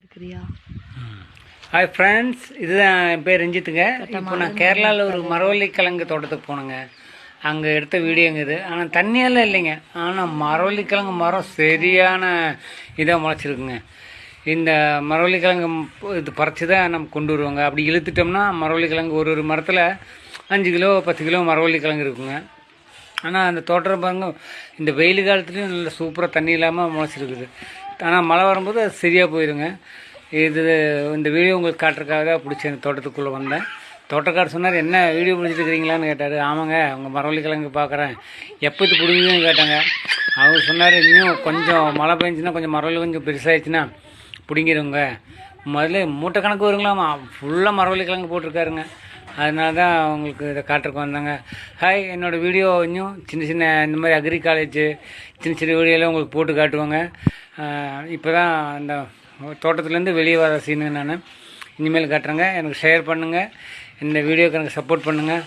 இருக்கிறியா? Hi friends, இதுதான் என் பேர் ரஞ்சித்துங்க. இப்போ நான் கேரளாவில் ஒரு மரவள்ளிக்கிழங்கு தோட்டத்துக்கு போனேங்க. அங்கே எடுத்த வீடியோங்க இது. ஆனால் தண்ணியெல்லாம் இல்லைங்க. ஆனால் மரவள்ளிக்கிழங்கு மரம் சரியான இதாக முளைச்சிருக்குங்க. இந்த மரவள்ளிக்கிழங்கு இது பறித்து தான் நம்ம கொண்டு வருவாங்க. அப்படி இழுத்துட்டோம்னா மரவள்ளிக்கிழங்கு ஒரு மரத்தில் 5 கிலோ 10 கிலோ மரவள்ளிக்கிழங்கு இருக்குங்க. ஆனால் அந்த தோட்டம் பாருங்க, இந்த வெயில் காலத்துலேயும் நல்ல சூப்பராக தண்ணி இல்லாமல் முளைச்சிருக்குது. ஆனால் மழை வரும்போது அது சரியாக போயிடுங்க. இந்த வீடியோ உங்களுக்கு காட்டுறதுக்காக பிடிச்ச இந்த தோட்டத்துக்குள்ளே வந்தேன். தோட்டக்காரர் சொன்னார், என்ன வீடியோ பிடிச்சிட்டு இருக்கிறீங்களான்னு கேட்டார். ஆமாங்க, உங்கள் மரவள்ளிக்கிழங்கு பார்க்குறேன், எப்போ இது பிடிக்குதுன்னு கேட்டாங்க. அவர் சொன்னார், இன்னும் கொஞ்சம் மழை பெஞ்சுன்னா கொஞ்சம் மரவள்ளி கொஞ்சம் பெருசாகிடுச்சுன்னா பிடிங்கிடுங்க. முதல்ல மூட்டை கணக்கு வருங்களாமா, ஃபுல்லாக மரவள்ளிக்கிழங்கு போட்டிருக்காருங்க. அதனால தான் உங்களுக்கு இதை காட்டுறக்கு வந்தாங்க. ஹாய், என்னோடய வீடியோ இன்னும் சின்ன இந்த மாதிரி அக்ரி காலேஜு சின்ன வீடியோலாம் உங்களுக்கு போட்டு காட்டுவாங்க. இப்போ தான் அந்த தோட்டத்துலேருந்து வெளியே வர சீனு நான் இனிமேல் காட்டுறேங்க. எனக்கு ஷேர் பண்ணுங்கள், இந்த வீடியோக்கு எனக்கு சப்போர்ட் பண்ணுங்கள்.